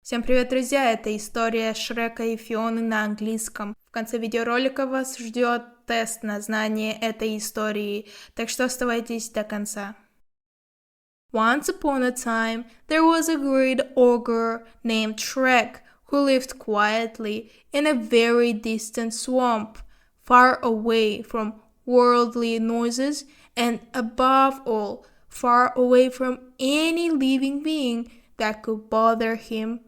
Всем привет, друзья! Это история Шрека и Фионы на английском. В конце видеоролика вас ждет тест на знание этой истории, так что оставайтесь до конца. Once upon a time, there was a great ogre named Shrek who lived quietly in a very distant swamp, far away from worldly noises and, above all, far away from any living being that could bother him.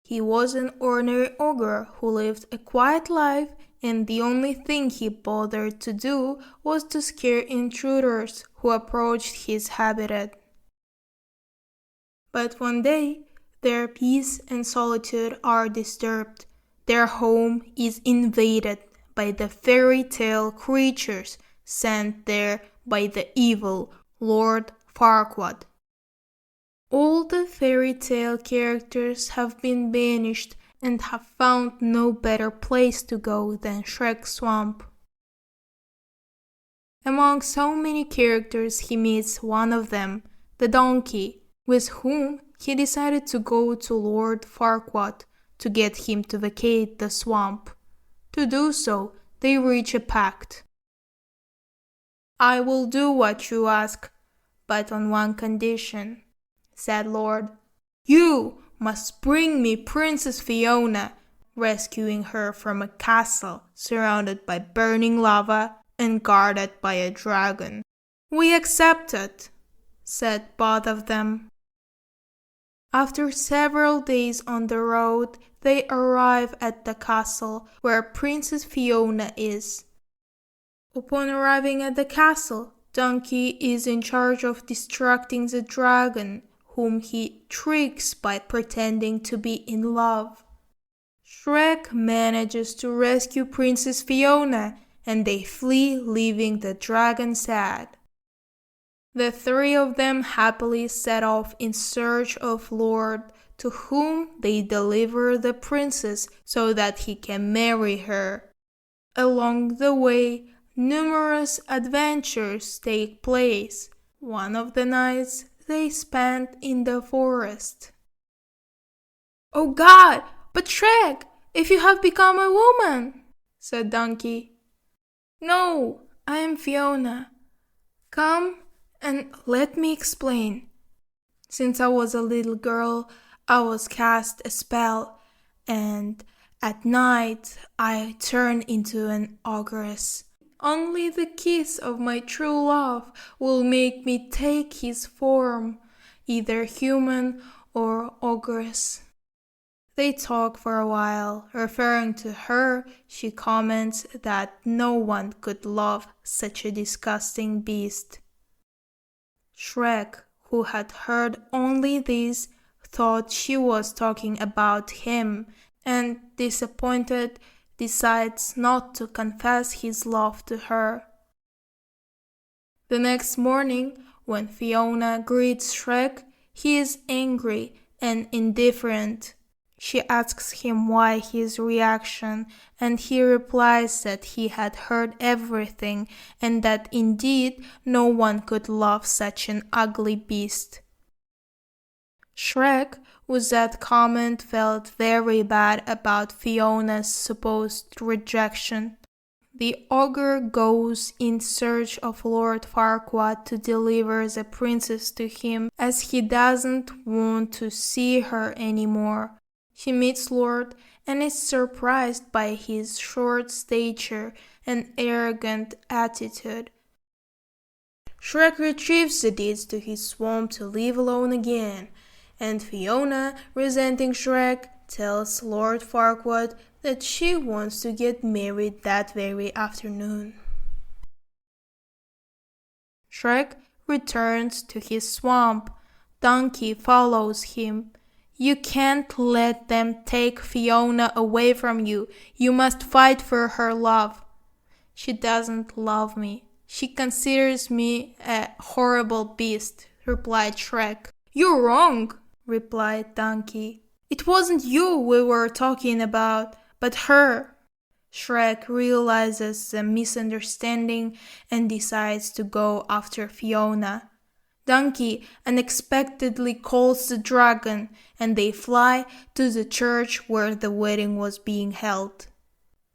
He was an ordinary ogre who lived a quiet life, and the only thing he bothered to do was to scare intruders who approached his habitat. But one day, their peace and solitude are disturbed. Their home is invaded by the fairy tale creatures sent there by the evil Lord Farquaad. All the fairy tale characters have been banished and have found no better place to go than Shrek's swamp. Among so many characters he meets one of them, the donkey, with whom he decided to go to Lord Farquaad to get him to vacate the swamp. To do so, they reach a pact. "I will do what you ask, but on one condition," said Lord. "You must bring me Princess Fiona, rescuing her from a castle surrounded by burning lava and guarded by a dragon." "We accept it," said both of them. After several days on the road, they arrive at the castle where Princess Fiona is. Upon arriving at the castle, Donkey is in charge of distracting the dragon, whom he tricks by pretending to be in love. Shrek manages to rescue Princess Fiona, and they flee, leaving the dragon sad. The three of them happily set off in search of Lord, to whom they deliver the princess so that he can marry her. Along the way, numerous adventures take place. One of the nights they spent in the forest. "Oh God, but Shrek, if you have become a woman," said Donkey. "No, I am Fiona. Come and let me explain. Since I was a little girl, I was cast a spell, and at night I turned into an ogress. Only the kiss of my true love will make me take his form, either human or ogress." They talk for a while. Referring to her, she comments that no one could love such a disgusting beast. Shrek, who had heard only this, thought she was talking about him, and, disappointed, decides not to confess his love to her. The next morning, when Fiona greets Shrek, he is angry and indifferent. She asks him why his reaction, and he replies that he had heard everything and that indeed no one could love such an ugly beast. Shrek, with that comment, felt very bad about Fiona's supposed rejection. The ogre goes in search of Lord Farquaad to deliver the princess to him, as he doesn't want to see her anymore. He meets Lord and is surprised by his short stature and arrogant attitude. Shrek retrieves the deeds to his swamp to live alone again, and Fiona, resenting Shrek, tells Lord Farquaad that she wants to get married that very afternoon. Shrek returns to his swamp. Donkey follows him. "You can't let them take Fiona away from you. You must fight for her love." "She doesn't love me. She considers me a horrible beast," replied Shrek. "You're wrong," replied Donkey. "It wasn't you we were talking about, but her." Shrek realizes the misunderstanding and decides to go after Fiona. Donkey unexpectedly calls the dragon, and they fly to the church where the wedding was being held.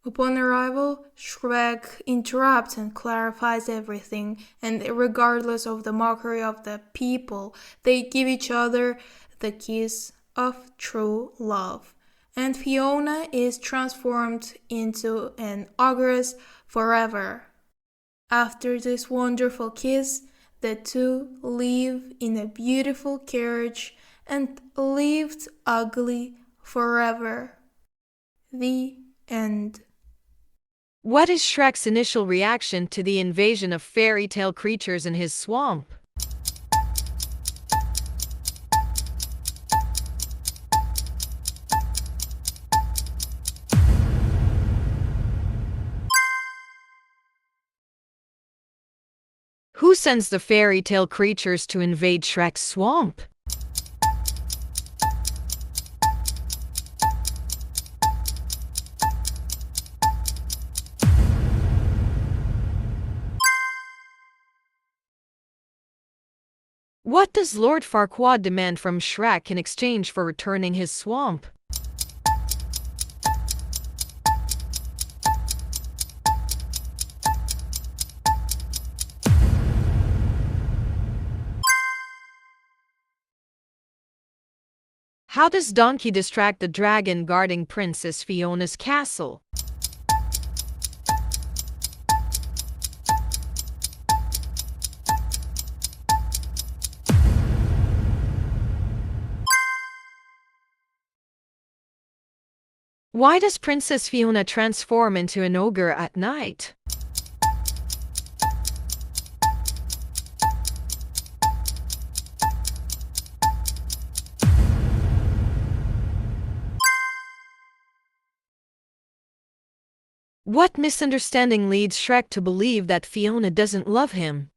Upon arrival, Shrek interrupts and clarifies everything, and regardless of the mockery of the people, they give each other the kiss of true love. And Fiona is transformed into an ogress forever. After this wonderful kiss, the two live in a beautiful carriage and lived ugly forever. The end. What is Shrek's initial reaction to the invasion of fairy tale creatures in his swamp? Who sends the fairy tale creatures to invade Shrek's swamp? What does Lord Farquaad demand from Shrek in exchange for returning his swamp? How does Donkey distract the dragon guarding Princess Fiona's castle? Why does Princess Fiona transform into an ogre at night? What misunderstanding leads Shrek to believe that Fiona doesn't love him?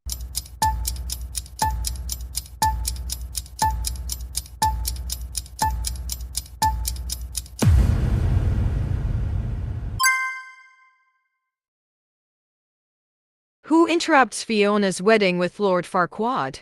Who interrupts Fiona's wedding with Lord Farquaad?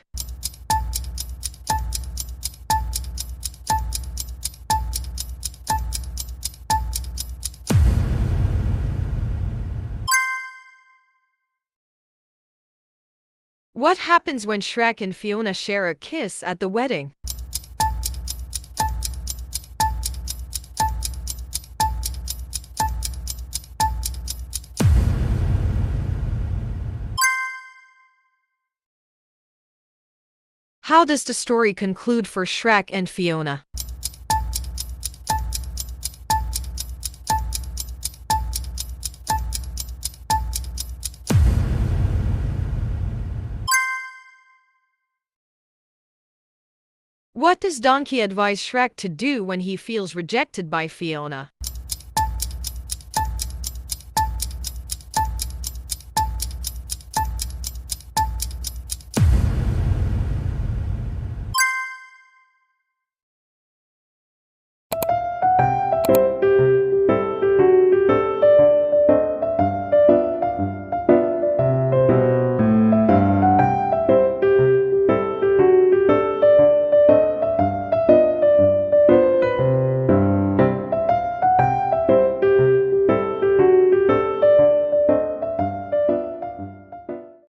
What happens when Shrek and Fiona share a kiss at the wedding? How does the story conclude for Shrek and Fiona? What does Donkey advise Shrek to do when he feels rejected by Fiona?